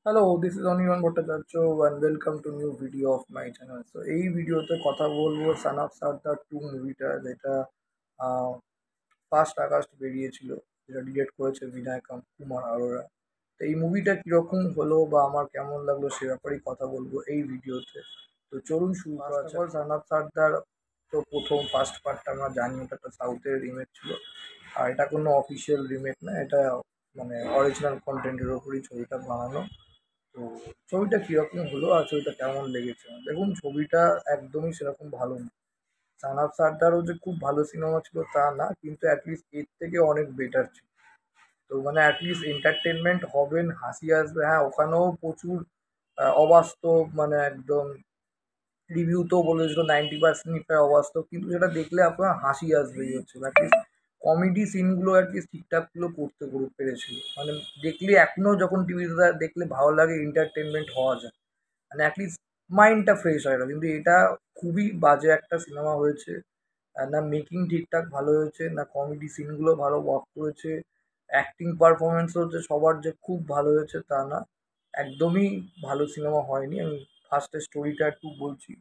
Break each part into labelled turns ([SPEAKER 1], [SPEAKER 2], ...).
[SPEAKER 1] Hello, this is Anirban Bhattacharya and welcome to new video of my channel. So এই ভিডিওতে কথা বলবো সান অফ সর্দার 2 মুভিটা, যেটা ফার্স্ট আগস্ট বেরিয়েছিল, যেটা ডিরেক্ট করেছে কুমার আরোরা। তো এই মুভিটা কীরকম হলো বা আমার কেমন লাগলো সে ব্যাপারেই কথা বলবো এই ভিডিওতে। তো চলুন শুরু করা যাক। সান অফ সর্দার তো প্রথম ফার্স্ট পার্টটা আমরা জানি, ওটা একটা সাউথের রিমেক ছিল। আর এটা কোনো অফিসিয়াল রিমেক না, এটা মানে অরিজিনাল কন্টেন্টের ওপরই ছবিটা বানানো। তো ছবিটা কিরকম হলো আর ছবিটা কেমন লেগেছে? দেখুন, ছবিটা একদমই সেরকম ভালো না। সান অফ সর্দারও যে খুব ভালো সিনেমা ছিল তা না, কিন্তু অ্যাটলিস্ট এর থেকে অনেক বেটার ছিল। তো মানে অ্যাটলিস্ট এন্টারটেনমেন্ট হবেন, হাসি আসবে। হ্যাঁ, ওখানেও প্রচুর অবাস্তব, মানে একদম রিভিউতেও বলেছিল 90% প্রায় অবাস্তব, কিন্তু সেটা দেখলে আপনার হাসি আসবে। এই হচ্ছে অ্যাটলিস্ট কমেডি সিনগুলো অ্যাটলিস্ট ঠিকঠাকগুলো করতে পেরেছিল। মানে দেখলে এখনও যখন টিভিতে দেখলে ভালো লাগে, এন্টারটেনমেন্ট হওয়া যায়, মানে অ্যাটলিস্ট মাইন্ডটা ফ্রেশ হয় না। কিন্তু এটা খুবই বাজে একটা সিনেমা হয়েছে। না মেকিং ঠিকঠাক ভালো হয়েছে, না কমেডি সিনগুলো ভালো ওয়ার্ক করেছে, অ্যাক্টিং পারফরমেন্স হচ্ছে সবার যে খুব ভালো হয়েছে তা না। একদমই ভালো সিনেমা হয়নি। আমি ফার্স্টে স্টোরিটা একটু বলছি।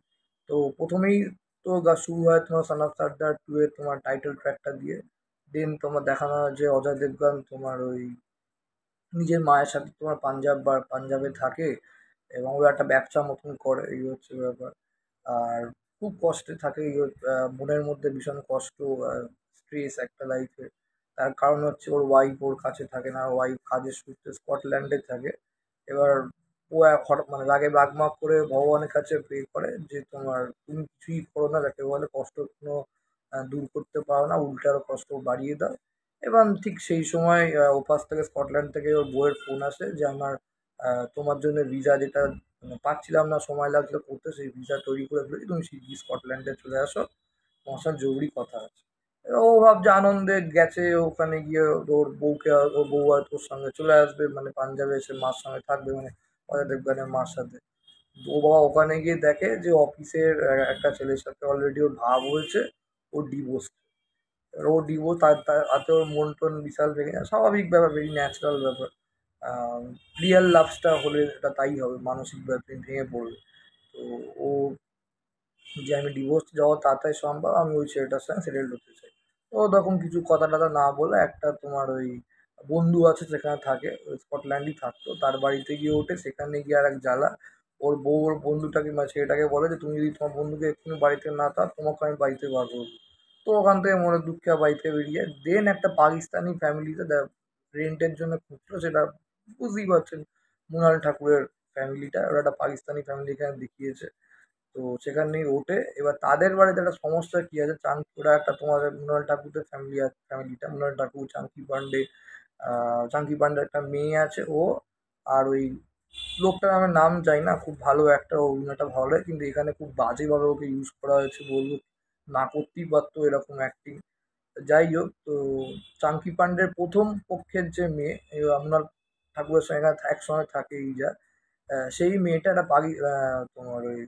[SPEAKER 1] তো প্রথমেই তো শুরু হয় তোমার সান অফ সর্দার 2 এর তোমার টাইটেল ট্র্যাকটা দিয়ে। দেন তোমার দেখানো হয় যে অজয় দেবগন তোমার ওই নিজের মায়ের সাথে তোমার পাঞ্জাবে থাকে, এবং ও একটা ব্যবসা মতন করে, এই হচ্ছে ব্যাপার। আর খুব কষ্টে থাকে, মনের মধ্যে ভীষণ কষ্ট, স্ট্রেস একটা লাইফে। তার কারণ হচ্ছে ওর ওয়াইফ ওর কাছে থাকে না, ওয়াইফ কাজের সূত্রে স্কটল্যান্ডে থাকে। এবার ও হঠাৎ মানে রাগে বাগমাগ করে ভগবানের কাছে প্রে করে যে তোমার তুমি কিছুই করো না, যাকে বলে কষ্ট কোনো দূর করতে পারো না, উল্টে আরো কষ্ট বাড়িয়ে দাও। এবং ঠিক সেই সময় ওপাশ থেকে স্কটল্যান্ড থেকে ওর বউয়ের ফোন আসে যে আমার তোমার জন্য ভিসা, যেটা মানে পাচ্ছিলাম না, সময় লাগলো করতে, সেই ভিসা তৈরি করে ফেলেছি, তুমি শিগগির স্কটল্যান্ডে চলে আসো, তোমার সঙ্গে জরুরি কথা আছে। এবার ও ভাবছে আনন্দে গেছে, ওখানে গিয়ে ওর বউকে ওর বউ আর ওর সঙ্গে চলে আসবে, মানে পাঞ্জাবে এসে মার সঙ্গে থাকবে, মানে অজয় দেবগানের মার সাথে। ও বাবা ওখানে গিয়ে দেখে যে অফিসের একটা ছেলের সাথে অলরেডি ওর ভাব হয়েছে, ওর ডিভোর্স। এবার ও ডিভোর্স, তাতে ওর মন টন বিশাল ভেঙে যায়, স্বাভাবিক ব্যাপার, ভেরি ন্যাচারাল ব্যাপার। রিয়েল লাভসটা হলে এটা তাই হবে, মানসিকভাবে তুমি ভেঙে পড়বে। তো ও যে আমি ডিভোর্স যাওয়া তাড়াতাড়ি সম্ভব, আমি ওই ছেলেটার সঙ্গে সেটেল হতে চাই। তো ও তখন কিছু কথা টথা না বলে একটা তোমার ওই বন্ধু আছে সেখানে থাকে, ওই স্কটল্যান্ডই থাকতো, তার বাড়িতে গিয়ে ওঠে। সেখানে গিয়ে আর এক জ্বালা, ওর বউ ওর বন্ধুটাকে মানে ছেলেটাকে বলে যে তুমি যদি তোমার বন্ধুকে এক্ষুনি বাড়িতে না থাক, তোমাকে আমি বাড়িতে বার করবো। তো ওখান থেকে মনে দুঃখে বাড়িতে বেরিয়ে দেন একটা পাকিস্তানি ফ্যামিলিতে রেন্টের জন্য খুঁজছিল, সেটা বুঝতেই পারছেন মৃণাল ঠাকুরের ফ্যামিলিটা, ওরা একটা পাকিস্তানি ফ্যামিলি এখানে দেখিয়েছে। তো সেখানেই ওঠে। এবার তাদের বাড়িতে একটা সমস্যা কি আছে, ওরা একটা তোমাদের মৃণাল ঠাকুরের ফ্যামিলিটা মৃণাল ঠাকুর, চাঙ্কি পান্ডে, চাঙ্কি পান্ডের একটা মেয়ে আছে, ও আর ওই লোকটার আমার নাম জানি না, খুব ভালো একটা অভিনয়টা ভালো লাগে, কিন্তু এখানে খুব বাজেভাবে ওকে ইউজ করা হয়েছে বলবো, না করতেই পারতো এরকম অ্যাক্টিং। যাই হোক, তো চাঙ্কি পান্ডের প্রথম পক্ষের যে মেয়ে, এই মৃণাল ঠাকুরের সঙ্গে একসঙ্গে থাকে, এই যা সেই মেয়েটা একটা তোমার ওই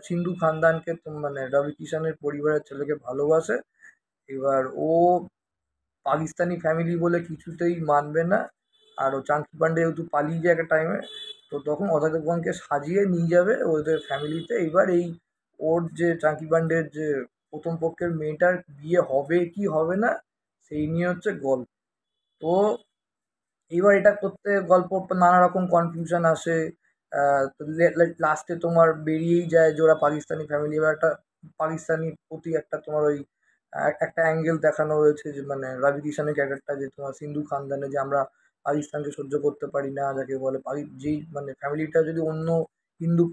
[SPEAKER 1] সিন্ধু খানদানকে মানে রবি কিষানের পরিবারের ছেলেকে ভালোবাসে। এবার ও পাকিস্তানি ফ্যামিলি বলে কিছুতেই মানবে না। আর ও চাঙ্কি পান্ডে যেহেতু পালিয়ে যায় একটা টাইমে, তো তখন অজয় দেবগনকে সাজিয়ে নিয়ে যাবে ওদের ফ্যামিলিতে। এবার এই ওর যে চাঙ্কি পান্ডের যে প্রথম পক্ষের মেয়েটার বিয়ে হবে কি হবে না, সেই নিয়ে হচ্ছে গল্প। তো এবার এটা করতে গল্প নানা রকম কনফিউশন আসে। তো লাস্টে তোমার বেরিয়েই যায় যে ওরা পাকিস্তানি ফ্যামিলি। এবার একটা পাকিস্তানি প্রতি একটা তোমার ওই একটা অ্যাঙ্গেল দেখানো হয়েছে, যে মানে রবি কিষানের ক্যারেক্টারটা, যে তোমার সিন্ধু খানদানে যে আমরা পাকিস্তানকে সহ্য করতে পারি না, যাকে বলে যেই মানে ফ্যামিলিটা যদি অন্য হিন্দু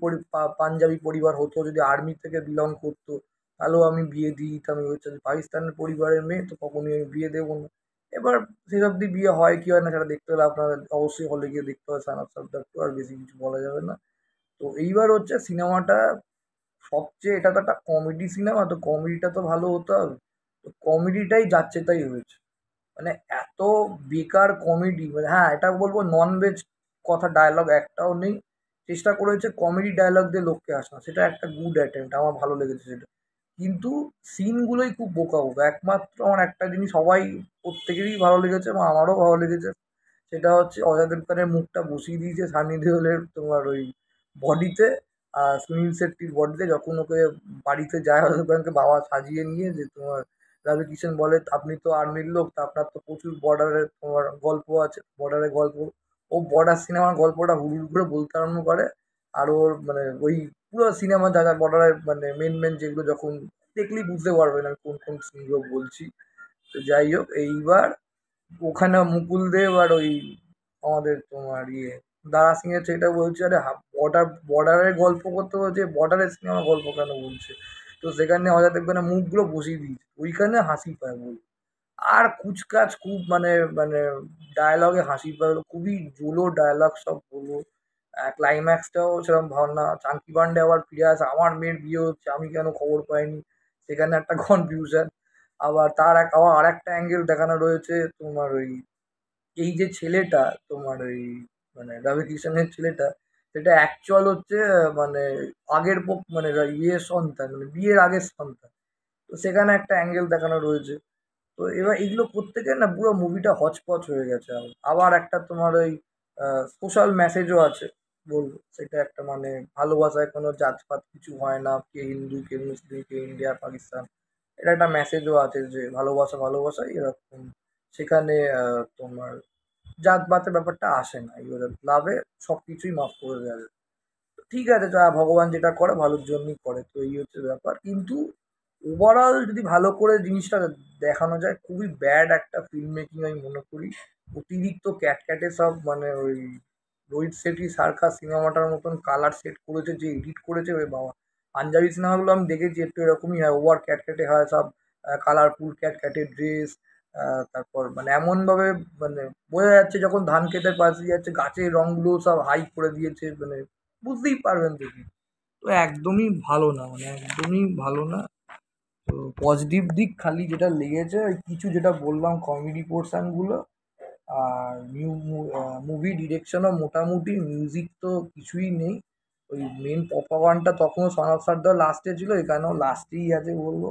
[SPEAKER 1] পাঞ্জাবি পরিবার হতো, যদি আর্মি থেকে বিলং করতো, তাহলেও আমি বিয়ে দিয়ে দিতাম। এই হচ্ছে যে পাকিস্তানের পরিবারের মেয়ে, তো কখনোই আমি বিয়ে দেবো না। এবার শেষ অবধি বিয়ে হয় কি হয় না সেটা দেখতে হলে আপনাদের অবশ্যই হলে গিয়ে দেখতে হবে সান অফ সর্দার 2, আর বেশি কিছু বলা যাবে না। তো এইবার হচ্ছে সিনেমাটা সবচেয়ে, এটা তো একটা কমেডি সিনেমা, তো কমেডিটা তো ভালো হতে হবে। তো কমেডিটাই যাচ্ছে তাই হয়েছে, মানে এত বেকার কমেডি। মানে হ্যাঁ, এটা বলবো নন ভেজ কথা ডায়লগ একটাও নেই। চেষ্টা করেছে কমেডি ডায়লগ দিয়ে লোককে হাসানো, সেটা একটা গুড অ্যাটেম্প্ট, আমার ভালো লেগেছে সেটা। কিন্তু সিনগুলোই খুব বোকা বোকা। একমাত্র আমার একটা জিনিস সবাই প্রত্যেকেরই ভালো লেগেছে এবং আমারও ভালো লেগেছে, সেটা হচ্ছে অজয় দেবগনের মুখটা বসিয়ে দিয়েছে সানি দেওলের তোমার ওই বডিতে, আর সুনীল শেট্টির বডিতে, যখন ওকে বাড়িতে যায় অজয় দেবগনকে বাবা সাজিয়ে নিয়ে, যে তোমার রবি কিষেন বলে আপনি তো আর্মির লোক, তা আপনার তো প্রচুর বর্ডারের তোমার গল্প আছে, বর্ডারের গল্প। ও বর্ডার সিনেমার গল্পটা হুড় করে বলতে আরম্ভ করে। আর ওর মানে ওই পুরো সিনেমা যা যা বর্ডারের মানে মেন মেন যেগুলো, যখন দেখলেই বুঝতে পারবে না কোন কোন সিনগুলো বলছি। তো যাই হোক, এইবার ওখানে মুকুল দেব আর ওই আমাদের তোমার দারা সিং এর ছেলেটা বলছে, আরে বর্ডারের গল্প করতে বলছে, বর্ডারের সিনেমা গল্প কেন বলছে? তো সেখানে অজয় দেবগনের মুখগুলো বসিয়ে দিয়েছে, ওইখানে হাসি পায় বল। আর কুচকাচ খুব মানে মানে ডায়ালগে হাসি পায়, খুবই জোলো ডায়ালগ সব বলবো। ক্লাইম্যাক্সটাও সেরকম ভালো না, চাঙ্কি পান্ডে আবার ফিরে আসে, আমার মেয়ের বিয়ে হচ্ছে আমি কেন খবর পাইনি, সেখানে একটা কনফিউশন। আবার আবার আর একটা অ্যাঙ্গেল দেখানো রয়েছে তোমার ওই এই যে ছেলেটা তোমার ওই মানে রবি কিষানের ছেলেটা, সেটা অ্যাকচুয়াল হচ্ছে মানে আগের মানে সন্তান, মানে বিয়ের আগের সন্তান। তো সেখানে একটা অ্যাঙ্গেল দেখানো রয়েছে। তো এবার এগুলো করতে গিয়ে না পুরো মুভিটা হচপচ হয়ে গেছে। আবার একটা তোমার ওই সোশ্যাল মেসেজও আছে বলবো, সেটা একটা মানে ভালোবাসায় কোনো জাতপাত কিছু হয় না, কে হিন্দু কে মুসলিম কে ইন্ডিয়া পাকিস্তান, এটা একটা মেসেজও আছে যে ভালোবাসা ভালোবাসা এরকম। সেখানে তোমার জাতপাতের ব্যাপারটা আসে না, এবারে লাভে সব কিছুই মাফ করে দেওয়া যায়। ঠিক আছে, যা ভগবান যেটা করে ভালোর জন্যই করে, তো এই হচ্ছে ব্যাপার। কিন্তু ওভারঅল যদি ভালো করে জিনিসটা দেখানো যায়, খুবই ব্যাড একটা ফিল্ম মেকিং আমি মনে করি। অতিরিক্ত ক্যাটক্যাটে সব মানে ওই রোহিত শেঠি সার্কাস সিনেমাটার মতন কালার সেট করেছে, যে এডিট করেছে ওই বাবা। পাঞ্জাবি সিনেমাগুলো আমি দেখেছি একটু এরকমই হয়, ওভার ক্যাটক্যাটে হয় সব, কালারফুল ক্যাটক্যাটে ড্রেস। তারপর মানে এমনভাবে মানে বোঝা যাচ্ছে যখন ধান ক্ষেতের পাশ দিয়ে যাচ্ছে, গাছের রঙগুলো সব হাই করে দিয়েছে, মানে বুঝতেই পারবেন দেখি। তো একদমই ভালো না, মানে একদমই ভালো না। তো পজিটিভ দিক খালি যেটা লেগেছে ওই কিছু যেটা বললাম কমেডি পোর্শনগুলো, আর মুভি ডিরেকশনও মোটামুটি, মিউজিক তো কিছুই নেই। ওই মেন পপাবানটা তখনও সনব সর্দার লাস্টে ছিল, এখানেও লাস্টেই আছে বলবো।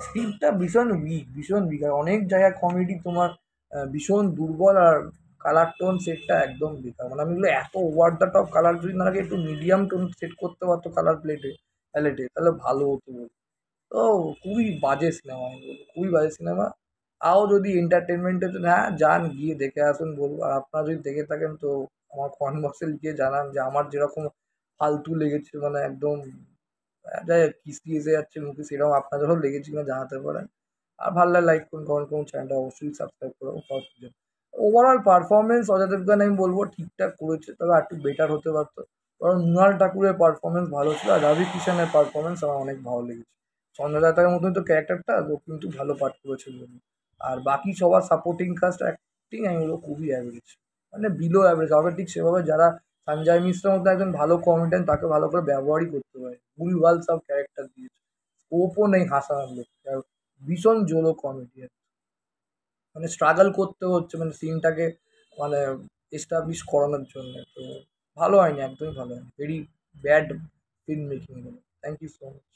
[SPEAKER 1] স্ক্রিপ্টটা ভীষণ উইক, ভীষণ উইক, আর অনেক জায়গায় কমেডি তোমার ভীষণ দুর্বল, আর কালার টোন সেটটা একদম বেকার। মানে আমি বলি এত ওভার দ্য টপ কালার যদি না লাগে, একটু মিডিয়াম টোন সেট করতে পারতো কালার প্যালেটে, তাহলে ভালো হতো বলবো। তো খুবই বাজে সিনেমা আমি বলবো, খুবই বাজে সিনেমা। তাও যদি এন্টারটেনমেন্টের জন্য হ্যাঁ যান, গিয়ে দেখে আসুন বলবো। আর আপনারা যদি দেখে থাকেন তো আমার কমেন্ট বক্সে লিখে জানান যে আমার যেরকম ফালতু লেগেছে, মানে একদম যাই হোক কিস্তি এসে যাচ্ছে মুখে, সেরকম আপনাদেরও লেগেছে কিনা জানাতে পারেন। আর ভালো লাগলে লাইক করুন, কমেন্ট করুন, চ্যানেলটা অবশ্যই সাবস্ক্রাইব করুন। ওভারঅল পারফরমেন্স অজয় দেবগন আমি বলবো ঠিকঠাক করেছে, তবে আর একটু বেটার হতে পারতো। কারণ মৃণাল ঠাকুরের পারফরমেন্স ভালো ছিল, আর রবি কিষানের পারফরমেন্স আমার অনেক ভালো লেগেছে। সঞ্জয় মতন তো ক্যারেক্টারটা ও কিন্তু ভালো পাঠ করেছে বলবো। আর বাকি সবার সাপোর্টিং কাস্ট অ্যাক্টিং আমি বলবো খুবই অ্যাভারেজ, মানে বিলো অ্যাভারেজ। হবে ঠিক সেভাবে যারা সঞ্জয় মিশ্রের মতো একজন ভালো কমেডিয়ান, তাকে ভালো করে ব্যবহারই করতে পারে, ভুলভাল সব ক্যারেক্টার দিয়েছে, স্কোপও নেই হাসানোর লোক। আর ভীষণ জোলো কমেডিয়ান, মানে স্ট্রাগল করতে হচ্ছে মানে সিনটাকে মানে এস্টাবলিশ করানোর জন্য। তো ভালো হয়নি, একদমই ভালো হয়নি, very bad film making. Thank you so much.